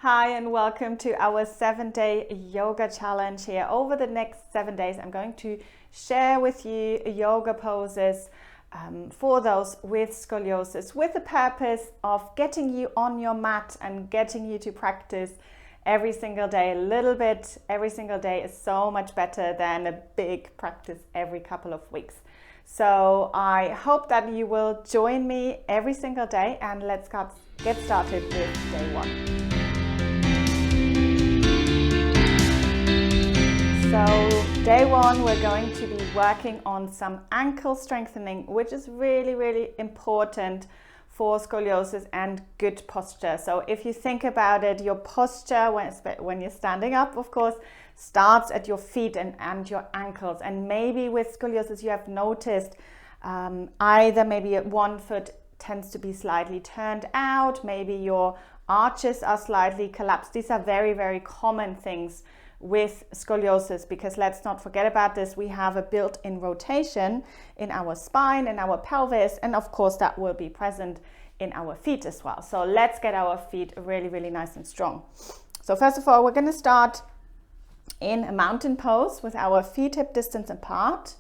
Hi and welcome to our 7-day yoga challenge here. Over the next 7 days, I'm going to share with you yoga poses for those with scoliosis, with the purpose of getting you on your mat and getting you to practice every single day. A little bit every single day is so much better than a big practice every couple of weeks. So I hope that you will join me every single day, and let's get started with day one. So day one, we're going to be working on some ankle strengthening, which is really, really important for scoliosis and good posture. So if you think about it, your posture when you're standing up, of course, starts at your feet and your ankles. And maybe with scoliosis, you have noticed either maybe one foot tends to be slightly turned out, maybe your arches are slightly collapsed. These are very, very common things with scoliosis, because let's not forget about this, we have a built-in rotation in our spine and our pelvis, and of course that will be present in our feet as well. So let's get our feet really, really nice and strong. So first of all, we're going to start in a mountain pose with our feet hip distance apart.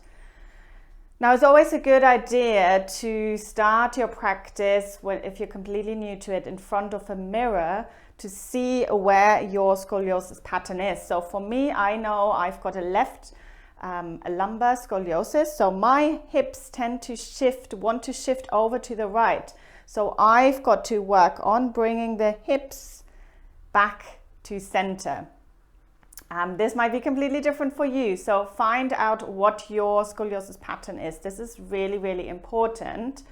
Now, it's always a good idea to start your practice, if you're completely new to it, in front of a mirror to see where your scoliosis pattern is. So for me, I know I've got a lumbar scoliosis, so my hips tend to want to shift over to the right. So I've got to work on bringing the hips back to center. This might be completely different for you, so find out what your scoliosis pattern is. This is really, really important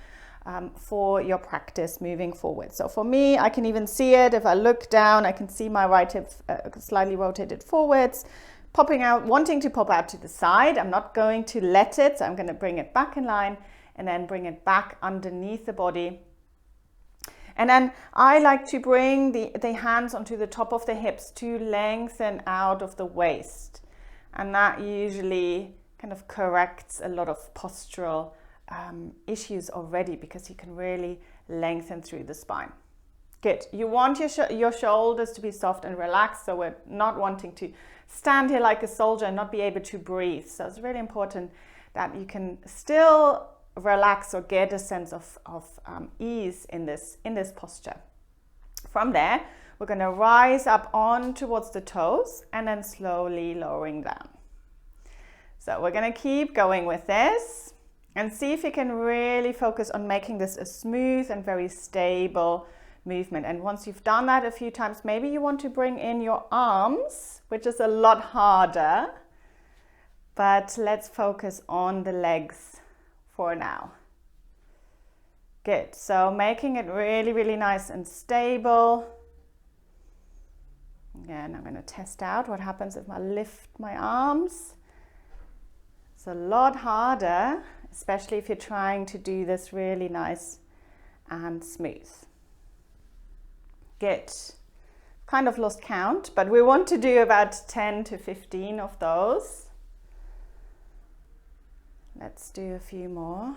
for your practice moving forward. So for me, I can even see it. If I look down, I can see my right hip slightly rotated forwards, popping out, wanting to pop out to the side. I'm not going to let it, so I'm going to bring it back in line and then bring it back underneath the body. And then I like to bring the hands onto the top of the hips to lengthen out of the waist. And that usually kind of corrects a lot of postural issues already, because you can really lengthen through the spine. Good. You want your shoulders to be soft and relaxed, so we're not wanting to stand here like a soldier and not be able to breathe. So it's really important that you can still relax or get a sense of ease in this posture. From there, we're going to rise up on towards the toes and then slowly lowering down. So we're going to keep going with this and see if you can really focus on making this a smooth and very stable movement. And once you've done that a few times, maybe you want to bring in your arms, which is a lot harder, but let's focus on the legs for now. Good. So making it really, really nice and stable. Again, I'm going to test out what happens if I lift my arms. It's a lot harder, especially if you're trying to do this really nice and smooth. Good. Kind of lost count, but we want to do about 10 to 15 of those. Let's do a few more.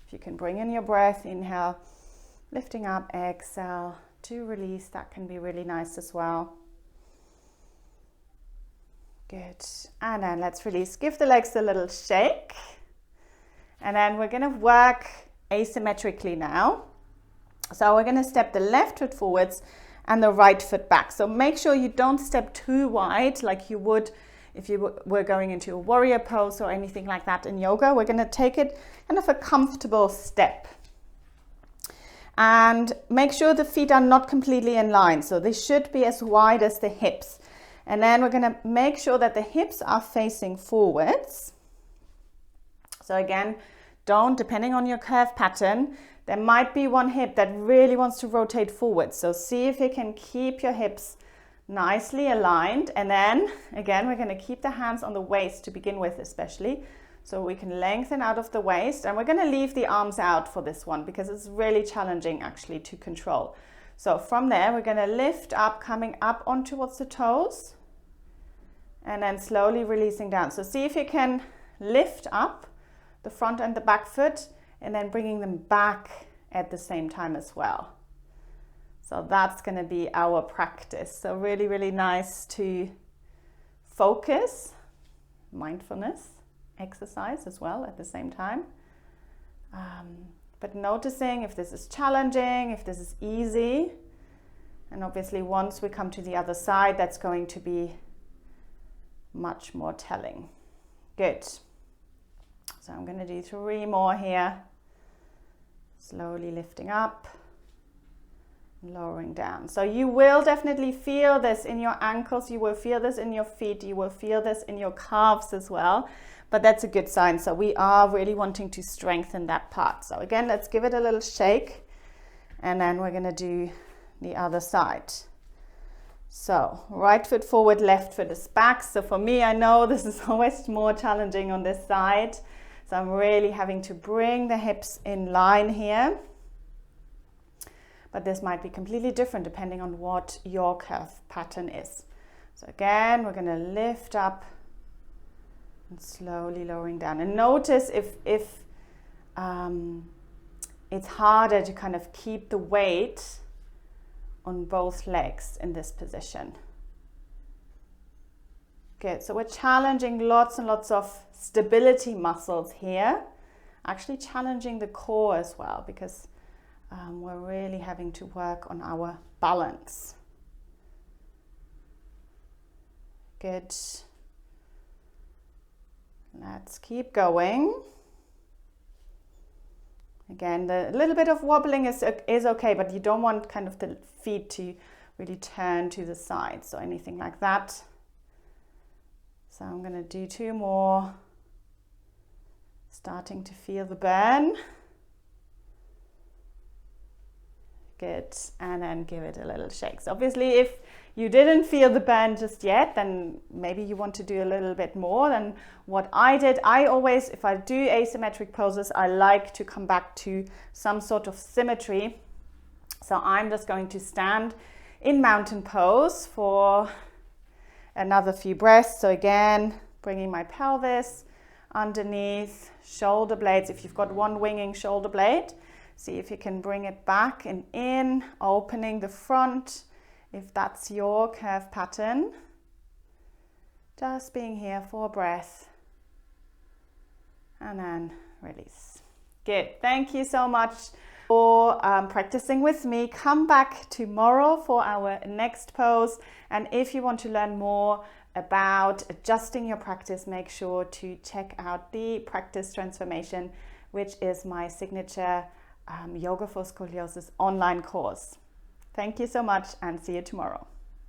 If you can bring in your breath, inhale, lifting up, exhale to release. That can be really nice as well. Good. And then let's release. Give the legs a little shake. And then we're going to work asymmetrically now. So we're going to step the left foot forwards and the right foot back. So make sure you don't step too wide like you would if you were going into a warrior pose or anything like that in yoga. We're going to take it kind of a comfortable step. And make sure the feet are not completely in line. So they should be as wide as the hips. And then we're going to make sure that the hips are facing forwards. So again, depending on your curve pattern, there might be one hip that really wants to rotate forward. So see if you can keep your hips nicely aligned. And then again, we're going to keep the hands on the waist to begin with, especially, so we can lengthen out of the waist. And we're going to leave the arms out for this one because it's really challenging actually to control. So from there, we're going to lift up, coming up on towards the toes, and then slowly releasing down. So see if you can lift up the front and the back foot and then bringing them back at the same time as well. So that's going to be our practice. So really, really nice to focus, mindfulness exercise as well at the same time. But noticing if this is challenging, if this is easy. And obviously once we come to the other side, that's going to be much more telling. Good. So I'm going to do 3 more here. Slowly lifting up, lowering down. So you will definitely feel this in your ankles, you will feel this in your feet, you will feel this in your calves as well. But that's a good sign. So we are really wanting to strengthen that part. So again, let's give it a little shake. And then we're going to do the other side. So right foot forward, left foot is back. So for me, I know this is always more challenging on this side. So I'm really having to bring the hips in line here. But this might be completely different depending on what your curve pattern is. So again, we're going to lift up and slowly lowering down. And notice if it's harder to kind of keep the weight on both legs in this position. Good, so we're challenging lots and lots of stability muscles here, actually challenging the core as well, because we're really having to work on our balance. Good. Let's keep going. Again, the little bit of wobbling is okay, but you don't want kind of the feet to really turn to the side, so anything like that. So I'm going to do 2 more. Starting to feel the burn. Good, and then give it a little shake. So obviously if you didn't feel the burn just yet, then maybe you want to do a little bit more than what I did. I always, if I do asymmetric poses, I like to come back to some sort of symmetry. So I'm just going to stand in mountain pose for another few breaths. So again, bringing my pelvis underneath, shoulder blades. If you've got one winging shoulder blade, see if you can bring it back and in, opening the front, if that's your curve pattern. Just being here for a breath. And then release. Good, thank you so much for practicing with me. Come back tomorrow for our next pose. And if you want to learn more about adjusting your practice, make sure to check out the Practice Transformation, which is my signature Yoga for Scoliosis online course. Thank you so much and see you tomorrow.